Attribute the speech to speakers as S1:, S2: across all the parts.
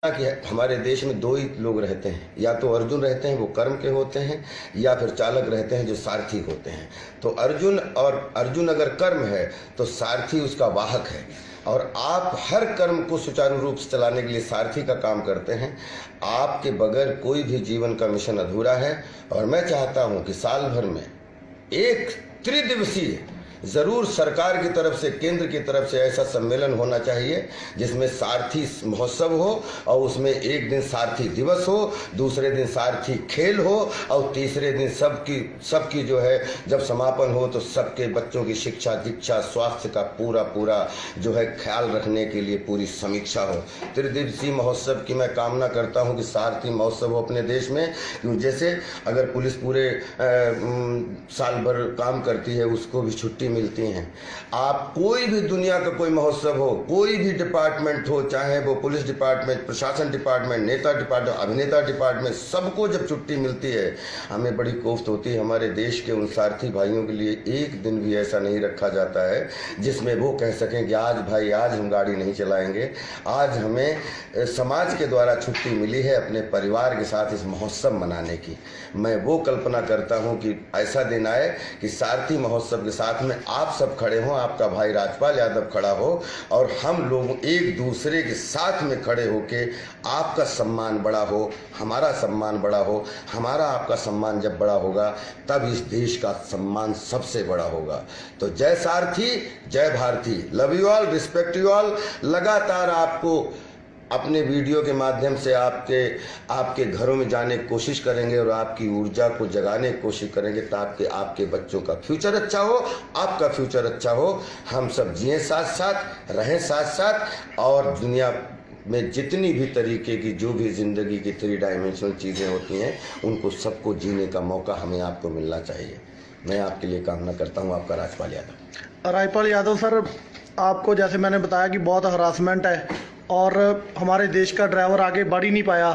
S1: कि हमारे देश में दो ही लोग रहते हैं, या तो अर्जुन रहते हैं वो कर्म के होते हैं, या फिर चालक रहते हैं जो सारथी होते हैं। तो अर्जुन अगर कर्म है तो सारथी उसका वाहक है, और आप हर कर्म को सुचारू रूप से चलाने के लिए सारथी का काम करते हैं। आपके बगैर कोई भी जीवन का मिशन अधूरा है। और मैं चाहता हूं कि साल भर में एक त्रिदिवसीय जरूर सरकार की तरफ से, केंद्र की तरफ से ऐसा सम्मेलन होना चाहिए जिसमें सारथी महोत्सव हो, और उसमें एक दिन सारथी दिवस हो, दूसरे दिन सारथी खेल हो, और तीसरे दिन सबकी जो है जब समापन हो तो सबके बच्चों की शिक्षा दीक्षा स्वास्थ्य का पूरा जो है ख्याल रखने के लिए पूरी समीक्षा हो। त्रिदिवसीय महोत्सव की मैं कामना करता हूं कि सारथी महोत्सव हो अपने देश में। क्यों, जैसे अगर पुलिस पूरे साल भर काम करती है उसको भी छुट्टी मिलती हैं। आप कोई भी दुनिया का कोई महोत्सव हो, कोई भी डिपार्टमेंट हो, चाहे वो पुलिस डिपार्टमेंट, प्रशासन डिपार्टमेंट, नेता डिपार्टमेंट, अभिनेता डिपार्टमेंट, सबको जब छुट्टी मिलती है हमें बड़ी कोफ्त होती है। हमारे देश के उन सारथी भाइयों के लिए एक दिन भी ऐसा नहीं रखा जाता है जिसमें वो कह सकें कि आज भाई आज हम गाड़ी नहीं चलाएंगे, आज हमें समाज के द्वारा छुट्टी मिली है अपने परिवार के साथ इस महोत्सव मनाने की। मैं वो कल्पना करता हूँ कि ऐसा दिन आए कि सारथी महोत्सव के साथ में आप सब खड़े हों, आपका भाई राजपाल यादव खड़ा हो, और हम लोग एक दूसरे के साथ में खड़े होके आपका सम्मान बड़ा हो, हमारा सम्मान बड़ा हो। हमारा आपका सम्मान जब बड़ा होगा तब इस देश का सम्मान सबसे बड़ा होगा। तो जय सारथी, जय भारती, love you all, respect you all. लगातार आपको अपने वीडियो के माध्यम से आपके घरों में जाने की कोशिश करेंगे और आपकी ऊर्जा को जगाने की कोशिश करेंगे ताकि आपके बच्चों का फ्यूचर अच्छा हो, आपका फ्यूचर अच्छा हो। हम सब जिए साथ साथ, रहें साथ साथ, और दुनिया में जितनी भी तरीके की जो भी ज़िंदगी की 3 डायमेंशनल चीज़ें होती हैं उनको सबको जीने का मौका हमें आपको मिलना चाहिए। मैं आपके लिए कामना करता हूँ। आपका
S2: राजपाल यादव सर, आपको जैसे मैंने बताया कि बहुत हरासमेंट है और हमारे देश का ड्राइवर आगे बढ़ ही नहीं पाया,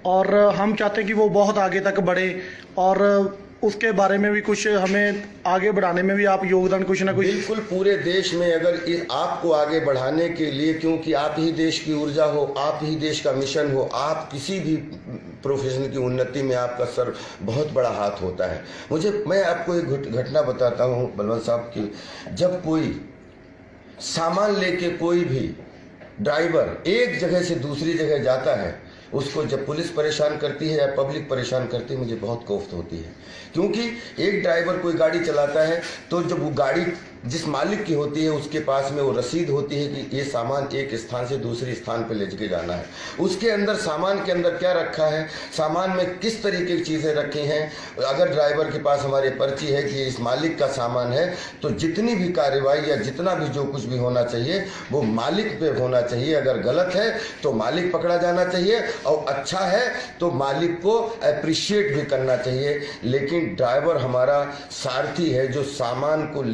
S2: और हम चाहते हैं कि वो बहुत आगे तक बढ़े, और उसके बारे में भी कुछ हमें आगे बढ़ाने में भी आप योगदान कुछ ना कुछ।
S1: बिल्कुल, पूरे देश में अगर आपको आगे बढ़ाने के लिए, क्योंकि आप ही देश की ऊर्जा हो, आप ही देश का मिशन हो, आप किसी भी प्रोफेशन की उन्नति में आपका सर बहुत बड़ा हाथ होता है। मैं आपको एक घटना बताता हूँ बलवंत साहब की। जब कोई सामान लेके कोई भी ड्राइवर एक जगह से दूसरी जगह जाता है, उसको जब पुलिस परेशान करती है या पब्लिक परेशान करती है, मुझे बहुत कोफ्त होती है। क्योंकि एक ड्राइवर कोई गाड़ी चलाता है तो जब वो गाड़ी जिस मालिक की होती है उसके पास में वो रसीद होती है कि ये सामान एक स्थान से दूसरे स्थान पर ले के जाना है। उसके अंदर सामान के अंदर क्या रखा है, सामान में किस तरीके की चीज़ें रखी हैं। अगर ड्राइवर के पास हमारी पर्ची है कि इस मालिक का सामान है, तो जितनी भी कार्रवाई या जितना भी जो कुछ भी होना चाहिए वो मालिक पे होना चाहिए। अगर गलत है तो मालिक पकड़ा जाना चाहिए, और अच्छा है तो मालिक को अप्रिशिएट भी करना चाहिए। लेकिन ड्राइवर हमारा सारथी है जो सामान को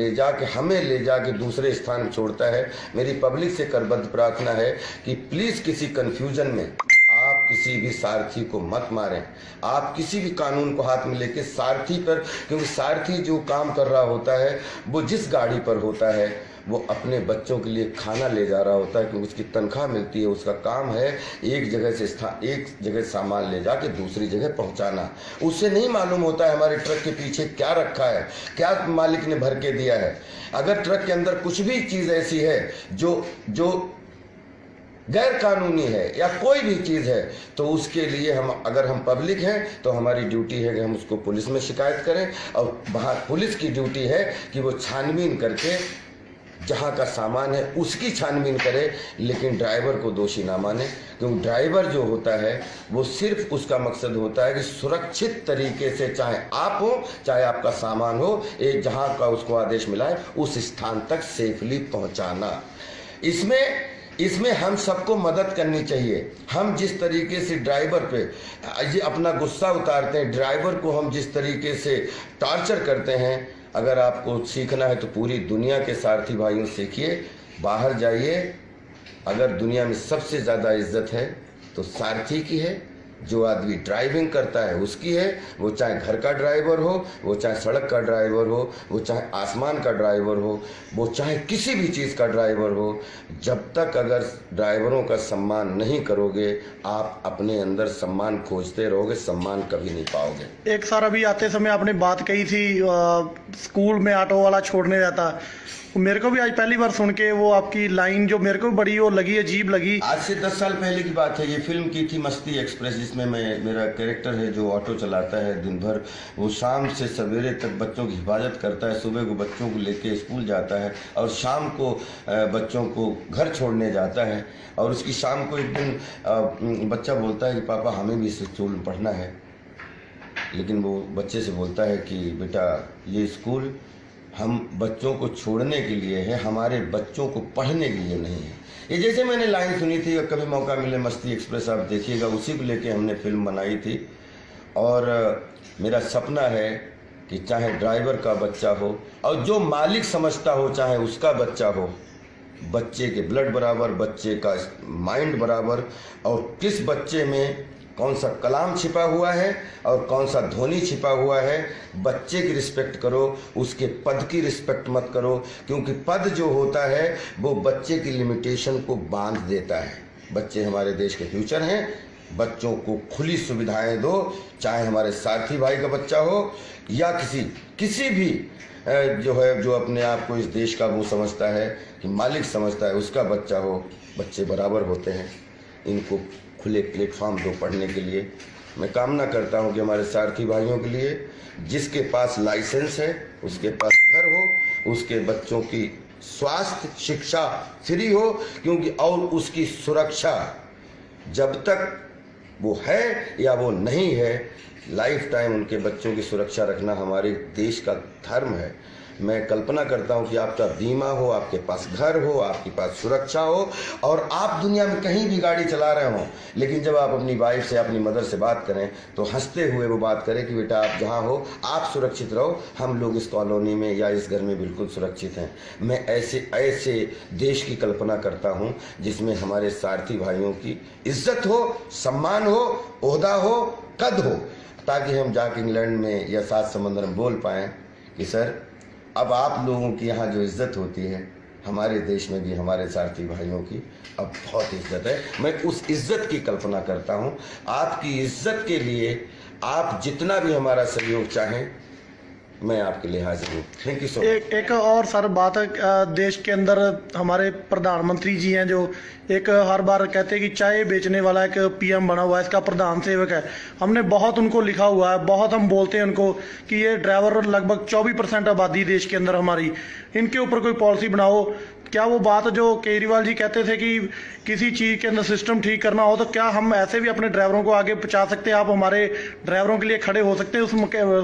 S1: हमें ले जाके दूसरे स्थान में छोड़ता है। मेरी पब्लिक से करबद्ध प्रार्थना है कि प्लीज किसी कंफ्यूजन में आप किसी भी सारथी को मत मारें। आप किसी भी कानून को हाथ में लेके सारथी पर, क्योंकि सारथी जो काम कर रहा होता है वो जिस गाड़ी पर होता है वो अपने बच्चों के लिए खाना ले जा रहा होता है, क्योंकि उसकी तनख्वाह मिलती है। उसका काम है एक जगह सामान ले जाके दूसरी जगह पहुंचाना। उसे नहीं मालूम होता है हमारे ट्रक के पीछे क्या रखा है, क्या मालिक ने भर के दिया है। अगर ट्रक के अंदर कुछ भी चीज़ ऐसी है जो गैर कानूनी है या कोई भी चीज़ है, तो उसके लिए अगर हम पब्लिक हैं तो हमारी ड्यूटी है कि हम उसको पुलिस में शिकायत करें, और वहाँ पुलिस की ड्यूटी है कि वो छानबीन करके जहाँ का सामान है उसकी छानबीन करे, लेकिन ड्राइवर को दोषी ना माने। क्योंकि ड्राइवर जो होता है वो सिर्फ उसका मकसद होता है कि सुरक्षित तरीके से, चाहे आप हो चाहे आपका सामान हो, एक जहाँ का उसको आदेश मिला है उस स्थान तक सेफली पहुँचाना। इसमें हम सबको मदद करनी चाहिए। हम जिस तरीके से ड्राइवर पे ये अपना गुस्सा उतारते हैं, ड्राइवर को हम जिस तरीके से टॉर्चर करते हैं, अगर आपको सीखना है तो पूरी दुनिया के सारथी भाइयों से सीखिए, बाहर जाइए। अगर दुनिया में सबसे ज़्यादा इज्जत है तो सारथी की है, जो आदमी ड्राइविंग करता है उसकी है, वो चाहे घर का ड्राइवर हो, वो चाहे सड़क का ड्राइवर हो, वो चाहे आसमान का ड्राइवर हो, वो चाहे किसी भी चीज़ का ड्राइवर हो। जब तक अगर ड्राइवरों का सम्मान नहीं करोगे, आप अपने अंदर सम्मान खोजते रहोगे, सम्मान कभी नहीं पाओगे।
S2: एक सर अभी आते समय आपने बात कही थी स्कूल में ऑटो वाला छोड़ने जाता, मेरे को भी आज पहली बार सुन के वो आपकी लाइन जो मेरे को बड़ी वो लगी, अजीब लगी।
S1: आज से 10 साल पहले की बात है। ये फिल्म की थी मस्ती एक्सप्रेस, जिसमें मेरा कैरेक्टर है जो ऑटो चलाता है दिन भर। वो शाम से सवेरे तक बच्चों की हिफाजत करता है, सुबह को बच्चों को लेके स्कूल जाता है और शाम को बच्चों को घर छोड़ने जाता है। और उसकी शाम को एक दिन बच्चा बोलता है कि पापा हमें भी इस स्कूल में पढ़ना है, लेकिन वो बच्चे से बोलता है कि बेटा ये स्कूल हम बच्चों को छोड़ने के लिए है, हमारे बच्चों को पढ़ने के लिए नहीं है। ये जैसे मैंने लाइन सुनी थी, कभी मौका मिले मस्ती एक्सप्रेस आप देखिएगा, उसी को लेके हमने फिल्म बनाई थी। और मेरा सपना है कि चाहे ड्राइवर का बच्चा हो और जो मालिक समझता हो चाहे उसका बच्चा हो, बच्चे के ब्लड बराबर, बच्चे का माइंड बराबर, और किस बच्चे में कौन सा कलाम छिपा हुआ है और कौन सा धोनी छिपा हुआ है, बच्चे की रिस्पेक्ट करो, उसके पद की रिस्पेक्ट मत करो, क्योंकि पद जो होता है वो बच्चे की लिमिटेशन को बांध देता है। बच्चे हमारे देश के फ्यूचर हैं, बच्चों को खुली सुविधाएं दो, चाहे हमारे साथी भाई का बच्चा हो या किसी भी जो अपने आप को इस देश का वो समझता है कि मालिक समझता है, उसका बच्चा हो, बच्चे बराबर होते हैं। इनको खुले प्लेटफॉर्म दो पढ़ने के लिए। मैं कामना करता हूं कि हमारे सारथी भाइयों के लिए, जिसके पास लाइसेंस है, उसके पास घर हो, उसके बच्चों की स्वास्थ्य शिक्षा फ्री हो, क्योंकि और उसकी सुरक्षा जब तक वो है या वो नहीं है, लाइफ टाइम उनके बच्चों की सुरक्षा रखना हमारे देश का धर्म है। मैं कल्पना करता हूं कि आपका बीमा हो, आपके पास घर हो, आपके पास सुरक्षा हो, और आप दुनिया में कहीं भी गाड़ी चला रहे हो, लेकिन जब आप अपनी वाइफ से, अपनी मदर से बात करें तो हंसते हुए वो बात करें कि बेटा आप जहां हो आप सुरक्षित रहो, हम लोग इस कॉलोनी में या इस घर में बिल्कुल सुरक्षित हैं। मैं ऐसे देश की कल्पना करता हूँ जिसमें हमारे सारथी भाइयों की इज्जत हो, सम्मान हो, ओहदा हो, कद हो, ताकि हम जाके इंग्लैंड में या सात समंदर में बोल पाएँ कि सर अब आप लोगों की यहाँ जो इज्जत होती है, हमारे देश में भी हमारे सारथी भाइयों की अब बहुत इज्जत है। मैं उस इज्जत की कल्पना करता हूँ। आपकी इज्जत के लिए आप जितना भी हमारा सहयोग चाहें, मैं आपके लिए हाजिर हूँ। Thank you so much.
S2: एक और सर बात है, देश के अंदर हमारे प्रधानमंत्री जी हैं जो एक हर बार कहते हैं कि चाय बेचने वाला एक पीएम बना हुआ है, इसका प्रधान सेवक है। हमने बहुत उनको लिखा हुआ है, बहुत हम बोलते हैं उनको कि ये ड्राइवर लगभग 24% आबादी देश के अंदर हमारी, इनके ऊपर कोई पॉलिसी बनाओ। क्या वो बात जो केजरीवाल जी कहते थे कि किसी चीज़ के अंदर सिस्टम ठीक करना हो, तो क्या हम ऐसे भी अपने ड्राइवरों को आगे पहुंचा सकते हैं? आप हमारे ड्राइवरों के लिए खड़े हो सकते हैं उस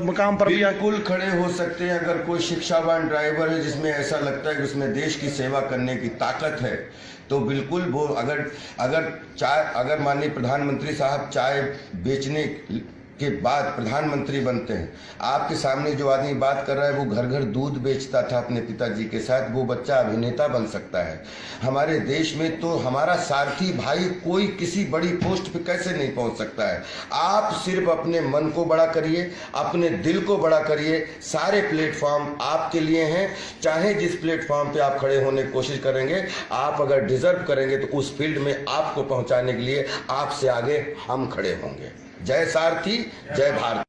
S2: मुकाम पर भी?
S1: बिल्कुल खड़े हो सकते हैं। अगर कोई शिक्षावान ड्राइवर है जिसमें ऐसा लगता है कि उसमें देश की सेवा करने की ताकत है, तो बिल्कुल वो अगर माननीय प्रधानमंत्री साहब चाय बेचने के बाद प्रधानमंत्री बनते हैं, आपके सामने जो आदमी बात कर रहा है वो घर घर दूध बेचता था अपने पिताजी के साथ, वो बच्चा अभिनेता बन सकता है। हमारे देश में तो हमारा सारथी भाई कोई किसी बड़ी पोस्ट पे कैसे नहीं पहुंच सकता है। आप सिर्फ अपने मन को बड़ा करिए, अपने दिल को बड़ा करिए, सारे प्लेटफॉर्म आपके लिए हैं। चाहे जिस प्लेटफॉर्म पे आप खड़े होने की कोशिश करेंगे, आप अगर डिजर्व करेंगे तो उस फील्ड में आपको पहुंचाने के लिए आपसे आगे हम खड़े होंगे। जय सारथी, जय भारत।